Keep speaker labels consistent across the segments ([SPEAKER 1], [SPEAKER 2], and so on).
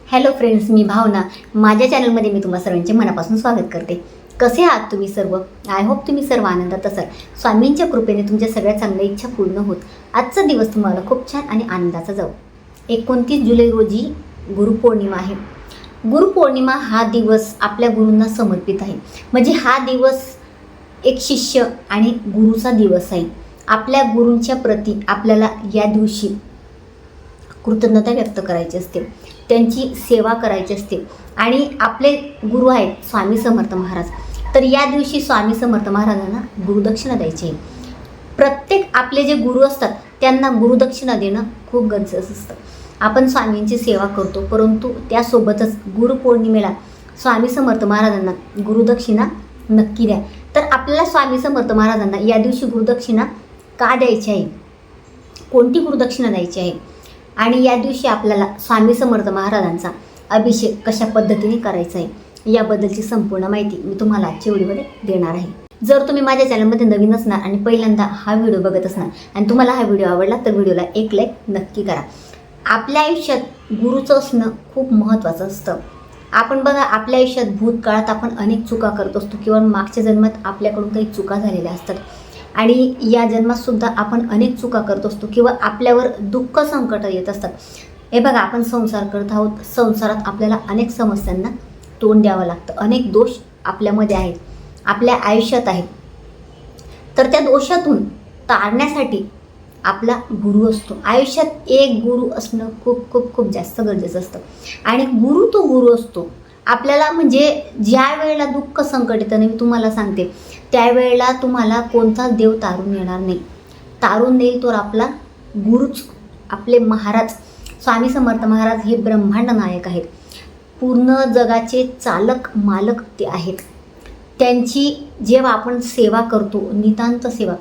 [SPEAKER 1] Hello friends, मी भावना. माझ्या चॅनलमध्ये मी तुम्हा सर्वांचे मनापासून स्वागत करते. कसे आहात तुम्ही सर्व? आय होप तुम्ही सर्व आनंदात असाल. स्वामींच्या कृपेने तुमच्या सगळ्या चांगल्या इच्छा पूर्ण होत आजचा दिवस तुम्हाला खूप छान आणि आनंदाचा जाऊ. 29 जुलै रोजी गुरुपौर्णिमा आहे. गुरुपौर्णिमा हा दिवस आपल्या गुरूंना समर्पित आहे. म्हणजे हा दिवस एक शिष्य आणि गुरुचा दिवस आहे. आपल्या गुरूंच्या प्रती आपल्याला या दिवशी कृतज्ञता व्यक्त करायची असते, त्यांची सेवा करायची असते. आणि आपले गुरु आहेत स्वामी समर्थ महाराज, तर या दिवशी स्वामी समर्थ महाराजांना गुरुदक्षिणा द्यायची आहे. प्रत्येक आपले जे गुरु असतात त्यांना गुरुदक्षिणा देणं खूप गरजेचं असतं. आपण स्वामींची सेवा करतो, परंतु त्यासोबतच गुरुपौर्णिमेला स्वामी समर्थ महाराजांना गुरुदक्षिणा नक्की द्या. तर आपल्याला स्वामी समर्थ महाराजांना या दिवशी गुरुदक्षिणा का द्यायची आहे, कोणती गुरुदक्षिणा द्यायची आहे, आणि या दिवशी आपल्याला स्वामी समर्थ महाराजांचा अभिषेक कशा पद्धतीने करायचा आहे याबद्दलची संपूर्ण माहिती मी तुम्हाला आजच्या व्हिडिओमध्ये देणार आहे. जर तुम्ही माझ्या चॅनलमध्ये नवीन असणार आणि पहिल्यांदा हा व्हिडिओ बघत असणार आणि तुम्हाला हा व्हिडिओ आवडला तर व्हिडिओला एक लाईक नक्की करा. आपल्या आयुष्यात गुरुचं असणं खूप महत्त्वाचं असतं. आपण बघा, आपल्या आयुष्यात भूतकाळात आपण अनेक चुका करत असतो किंवा मागच्या जन्मात आपल्याकडून काही चुका झालेल्या असतात आणि या जन्मातसुद्धा आपण अनेक चुका करत असतो किंवा आपल्यावर दुःख संकट येत असतात. हे बघा, आपण संसार करत आहोत. संसारात आपल्याला अनेक समस्यांना तोंड द्यावं लागतं. अनेक दोष आपल्यामध्ये आहेत, आपल्या आयुष्यात आहेत. तर त्या दोषातून तारण्यासाठी आपला गुरु असतो. आयुष्यात एक गुरु असणं खूप खूप खूप जास्त गरजेचं असतं. आणि गुरु तो गुरु असतो आपल्याला. म्हणजे ज्या वेळेला दुःख संकट येतं, मी तुम्हाला सांगते, त्यावेळेला तुम्हाला कोणताच देव तारून येणार नाही. तारून देईल तो आपला गुरुच, आपले महाराज. स्वामी समर्थ महाराज हे ब्रह्मांड नायक आहेत. पूर्ण जगाचे चालक मालक ते आहेत. त्यांची जेव्हा आपण सेवा करतो, नितांत सेवा,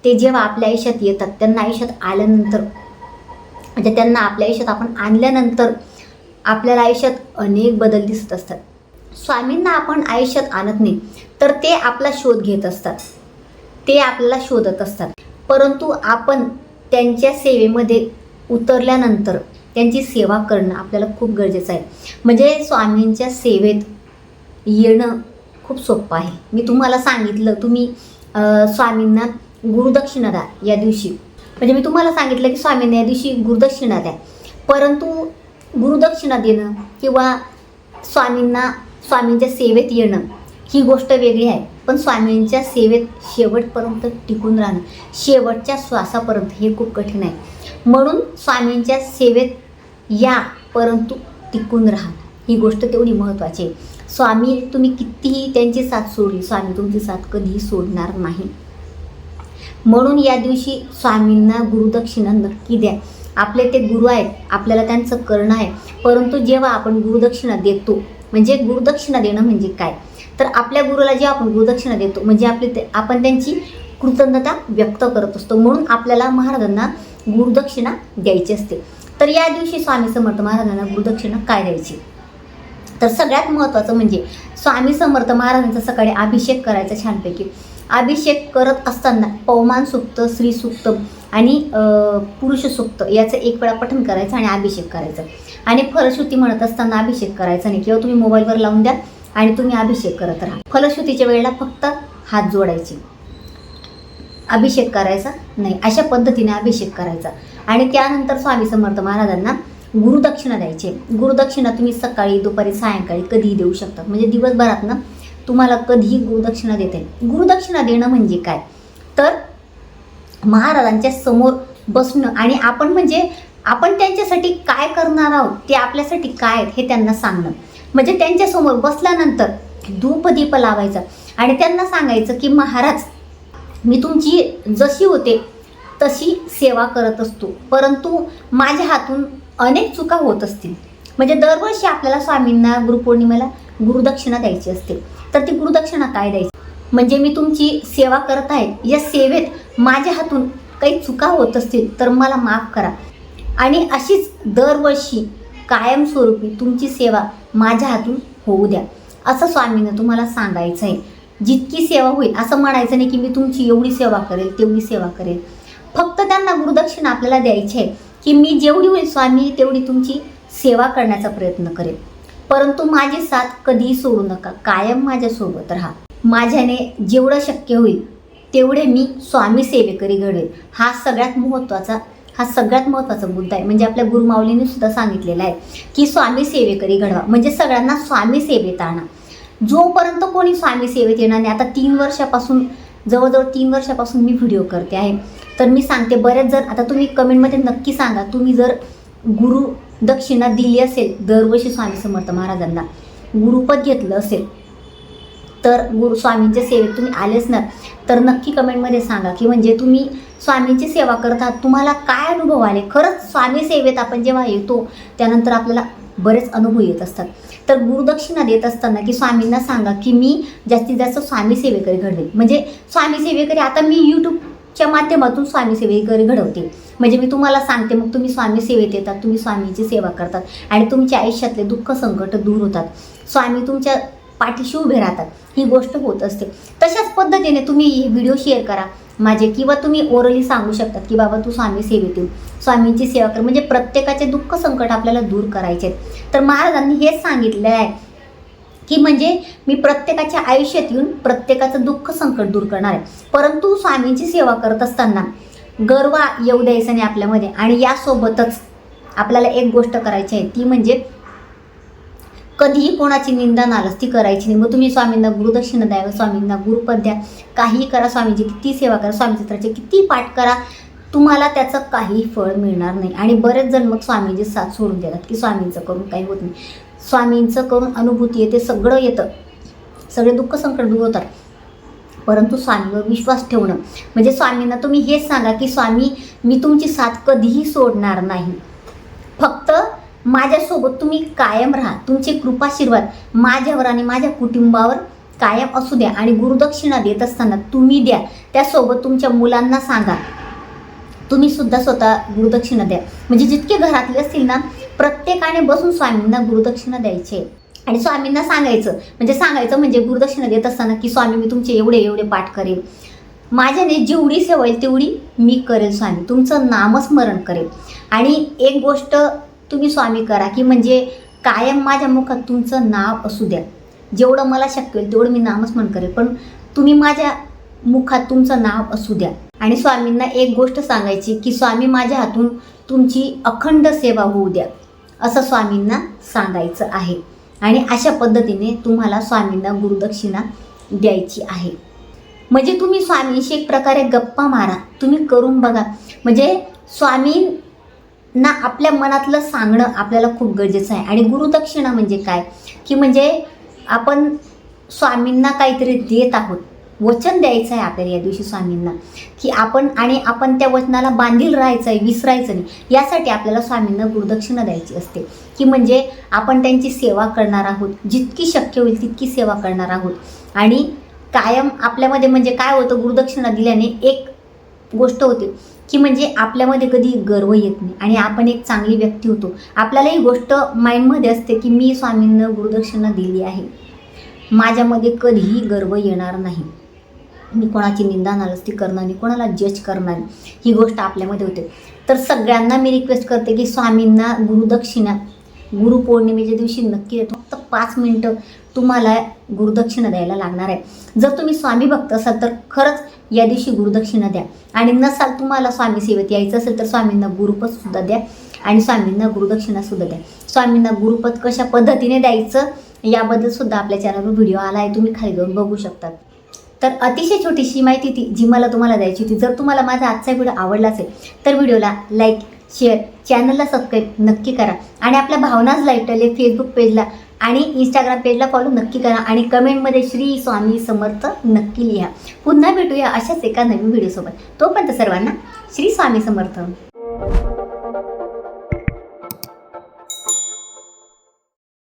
[SPEAKER 1] ते जेव्हा आपल्या आयुष्यात येतात, त्यांना आयुष्यात आल्यानंतर, म्हणजे त्यांना आपल्या आयुष्यात आपण आणल्यानंतर आपल्याला आयुष्यात अनेक बदल दिसत असतात. स्वामींना आपण आयुष्यात आणत नाही, तर ते आपला शोध घेत असतात, ते आपल्याला शोधत असतात. परंतु आपण त्यांच्या सेवेमध्ये उतरल्यानंतर त्यांची सेवा करणं आपल्याला खूप गरजेचं आहे. म्हणजे स्वामींच्या सेवेत येणं खूप सोपं आहे. मी तुम्हाला सांगितलं, तुम्ही स्वामींना गुरुदक्षिणा द्या या दिवशी. म्हणजे मी तुम्हाला सांगितलं की स्वामींना या दिवशी गुरुदक्षिणा द्या. परंतु गुरुदक्षिणा देणं किंवा स्वामींच्या सेवेत येणं ही गोष्ट वेगळी आहे. पण स्वामींच्या सेवेत शेवटपर्यंत टिकून राहणं, शेवटच्या श्वासापर्यंत, हे खूप कठीण आहे. म्हणून स्वामींच्या सेवेत या, परंतु टिकून राहा, ही गोष्ट तेवढी महत्त्वाची आहे. स्वामी, तुम्ही कितीही त्यांची साथ सोडली, स्वामी तुमची साथ कधीही सोडणार नाही. म्हणून या दिवशी स्वामींना गुरुदक्षिणा नक्की द्या. आपले ते गुरु आहेत, आपल्याला त्यांचं करणं आहे. परंतु जेव्हा आपण गुरुदक्षिणा देतो, म्हणजे गुरुदक्षिणा देणं म्हणजे काय, तर आपल्या गुरुला जेव्हा आपण गुरुदक्षिणा देतो म्हणजे आपण त्यांची कृतज्ञता व्यक्त करत असतो. म्हणून आपल्याला महाराजांना गुरुदक्षिणा द्यायची असते. तर या दिवशी स्वामी समर्थ महाराजांना गुरुदक्षिणा काय द्यायची, तर सगळ्यात महत्त्वाचं म्हणजे स्वामी समर्थ महाराजांचा सकाळी अभिषेक करायचा छानपैकी. अभिषेक करत असताना पवमान सूक्त, श्री सूक्त आणि पुरुष सूक्त याचं एक वेळा पठण करायचं आणि अभिषेक करायचं. आणि फलश्रुती म्हणत असताना अभिषेक करायचा नाही, किंवा तुम्ही मोबाईलवर लावून द्या आणि तुम्ही अभिषेक करत राहा. फलश्रुतीच्या वेळेला फक्त हात जोडायचे, अभिषेक करायचा नाही. अशा पद्धतीने अभिषेक करायचा. आणि त्यानंतर स्वामी समर्थ महाराजांना गुरुदक्षिणा द्यायची. गुरुदक्षिणा तुम्ही सकाळी, दुपारी, सायंकाळी कधीही देऊ शकता. म्हणजे दिवसभरात ना तुम्हाला कधीही गुरुदक्षिणा देता येईल. गुरुदक्षिणा देणं म्हणजे काय, तर महाराजांच्या समोर बसणं आणि आपण त्यांच्यासाठी काय करणार आहोत, ते आपल्यासाठी काय आहेत हे त्यांना सांगणं. म्हणजे त्यांच्यासमोर बसल्यानंतर धूपदीप लावायचा आणि त्यांना सांगायचं की महाराज, मी तुमची जशी होते तशी सेवा करत असतो, परंतु माझ्या हातून अनेक चुका होत असतील. म्हणजे दरवर्षी आपल्याला स्वामींना गुरुपौर्णिमेला गुरुदक्षिणा द्यायची असते. तर ती गुरुदक्षिणा काय द्यायची, म्हणजे मी तुमची सेवा करत आहे, या सेवेत माझ्या हातून काही चुका होत असतील तर मला माफ करा. आणि अशीच दरवर्षी कायमस्वरूपी तुमची सेवा माझ्या हातून होऊ द्या, असं स्वामींना तुम्हाला सांगायचं आहे. जितकी सेवा होईल असं म्हणायचं नाही की मी तुमची एवढी सेवा करेल, तेवढी सेवा करेल. फक्त त्यांना गुरुदक्षिणा आपल्याला द्यायची आहे की मी जेवढी होईल स्वामी तेवढी तुमची सेवा करण्याचा प्रयत्न करेल, परंतु माझी साथ कधीही सोडू नका, कायम माझ्यासोबत राहा. माझ्याने जेवढं शक्य होईल तेवढे मी स्वामी सेवेकरी घडेल. हा सगळ्यात महत्त्वाचा मुद्दा आहे. म्हणजे आपल्या गुरुमाऊलींनी सुद्धा सांगितलेलं आहे की स्वामी सेवेकरी घडवा, म्हणजे सगळ्यांना स्वामी सेवेत आणा. जोपर्यंत कोणी स्वामी सेवेत येणार नाही, आता 3 वर्षापासून जवळजवळ 3 वर्षापासून मी व्हिडिओ करते आहे, तर मी सांगते बरेच जण, आता तुम्ही कमेंटमध्ये नक्की सांगा, तुम्ही जर गुरु दक्षिणा दिली असेल, दरवर्षी स्वामी समर्थ महाराजांना गुरुपद घेतलं असेल, तर स्वामींच्या सेवेत तुम्ही आलेच ना, तर नक्की कमेंटमध्ये सांगा की म्हणजे तुम्ही स्वामींची सेवा करतात, तुम्हाला काय अनुभव आले. खरंच स्वामी सेवेत आपण जेव्हा येतो त्यानंतर आपल्याला बरेच अनुभव येत असतात. तर गुरुदक्षिणा देत असताना की स्वामींना सांगा की मी जास्तीत जास्त स्वामी सेवेकरी घडवेल. म्हणजे स्वामी सेवेकरी, आता मी यूट्यूबच्या माध्यमातून स्वामी सेवेकरी घडवते. म्हणजे मी तुम्हाला सांगते, मग तुम्ही स्वामी सेवेत येतात, तुम्ही स्वामींची सेवा करतात आणि तुमच्या आयुष्यातले दुःख संकट दूर होतात, स्वामी तुमच्या पाठीशी उभे राहतात, ही गोष्ट होत असते. तशाच पद्धतीने तुम्ही व्हिडिओ शेअर करा माझे, किंवा तुम्ही ओरली सांगू शकतात की बाबा तू स्वामी सेवेत येऊ, स्वामींची सेवा कर. म्हणजे प्रत्येकाचे दुःख संकट आपल्याला दूर करायचे आहेत. तर महाराजांनी हेच सांगितलेलं आहे की म्हणजे मी प्रत्येकाच्या आयुष्यात येऊन प्रत्येकाचं दुःख संकट दूर करणार आहे. परंतु स्वामींची सेवा करत असताना गर्व येऊ द्यायचं नाही आपल्यामध्ये. आणि यासोबतच आपल्याला एक गोष्ट करायची आहे, ती म्हणजे कधीही कोणाची निंदा नालस्ती करायची नाही. मग तुम्ही स्वामींना गुरुदक्षिणा द्या, स्वामींना गुरुपद द्या, काहीही करा, स्वामींची किती सेवा करा, स्वामीचित्राचे किती पाठ करा, तुम्हाला त्याचं काही फळ मिळणार नाही. आणि बरेच जण मग स्वामींची साथ सोडून देतात की स्वामींचं करून काही होत नाही. स्वामींचं करून अनुभूती येते, सगळं येतं, सगळे दुःख संकट दूर होतात, परंतु स्वामीवर विश्वास ठेवणं. म्हणजे स्वामींना तुम्ही हेच सांगा की स्वामी मी तुमची साथ कधीही सोडणार नाही, फक्त माझ्यासोबत तुम्ही कायम राहा, तुमचे कृपाशीर्वाद माझ्यावर आणि माझ्या कुटुंबावर कायम असू द्या. आणि गुरुदक्षिणा देत असताना तुम्ही द्या, त्यासोबत तुमच्या मुलांना सांगा तुम्ही सुद्धा स्वतः गुरुदक्षिणा द्या. म्हणजे जितके घरातले असतील ना, प्रत्येकाने बसून स्वामींना गुरुदक्षिणा द्यायचे आणि स्वामींना सांगायचं म्हणजे गुरुदक्षिणा देत असताना की स्वामी मी तुमचे एवढे एवढे पाठ करेल, माझ्याने जेवढी सेवा होईल तेवढी मी करेल, स्वामी तुमचं नामस्मरण करेल. आणि एक गोष्ट तुम्ही स्वामी करा की म्हणजे कायम माझ्या मुखात तुमचं नाव असू द्या, जेवढं मला शक्य होईल तेवढं मी नामस्मरण करेल, पण तुम्ही माझ्या मुखात तुमचं नाव असू द्या. आणि स्वामींना एक गोष्ट सांगायची की स्वामी माझ्या हातून तुमची अखंड सेवा होऊ द्या, असं स्वामींना सांगायचं आहे. आणि अशा पद्धतीने तुम्हाला स्वामींना गुरुदक्षिणा द्यायची आहे. म्हणजे तुम्ही स्वामींशी एक प्रकारे गप्पा मारा, तुम्ही करून बघा. म्हणजे स्वामींना आपल्या मनातलं सांगणं आपल्याला खूप गरजेचं आहे. आणि गुरुदक्षिणा म्हणजे काय की म्हणजे आपण स्वामींना काहीतरी देत आहोत, वचन द्यायचं आहे आपल्याला या दिवशी स्वामींना की आपण त्या वचनाला बांधील राहायचं आहे, विसरायचं नाही. यासाठी आपल्याला स्वामींना गुरुदक्षिणा द्यायची असते की म्हणजे आपण त्यांची सेवा करणार आहोत, जितकी शक्य होईल तितकी सेवा करणार आहोत. आणि कायम आपल्यामध्ये म्हणजे काय होतं, गुरुदक्षिणा दिल्याने एक गोष्ट होते की म्हणजे आपल्यामध्ये कधी गर्व येत नाही आणि आपण एक चांगली व्यक्ती होतो. आपल्याला ही गोष्ट माइंडमध्ये असते की मी स्वामींना गुरुदक्षिणा दिली आहे, माझ्यामध्ये कधीही गर्व येणार नाही, मी कोणाची निंदा नालस्ती करणार नाही, कोणाला जज करणार नाही, ही गोष्ट आपल्यामध्ये होते. तर सगळ्यांना मी रिक्वेस्ट करते की स्वामींना गुरुदक्षिणा गुरुपौर्णिमेच्या दिवशी नक्की देतो. फक्त 5 मिनिटं तुम्हाला गुरुदक्षिणा द्यायला लागणार आहे. जर तुम्ही स्वामी भक्त असाल तर खरंच या दिवशी गुरुदक्षिणा द्या. आणि नसाल तुम्हाला स्वामी सेवेत यायचं असेल तर स्वामींना गुरुपदसुद्धा द्या आणि स्वामींना गुरुदक्षिणासुद्धा द्या. स्वामींना गुरुपद कशा पद्धतीने द्यायचं याबद्दल सुद्धा आपल्या चॅनलवर व्हिडिओ आला आहे, तुम्ही खाली जाऊन बघू शकतात. तर अतिशय छोटीशी माहिती ती जी मला तुम्हाला द्यायची होती. जर तुम्हाला माझा आजचा व्हिडिओ आवडला असेल तर व्हिडिओला लाईक, शेअर, चॅनलला सबस्क्राईब नक्की करा. आणि आपल्या भावनाज लाईव्ह फेसबुक पेजला आणि इंस्टाग्राम पेजला फॉलो नक्की करा. आणि कमेंटमध्ये श्री स्वामी समर्थ नक्की लिहा. पुन्हा भेटूया अशाच एका नवीन व्हिडिओसोबत. तोपर्यंत सर्वांना श्री स्वामी समर्थ.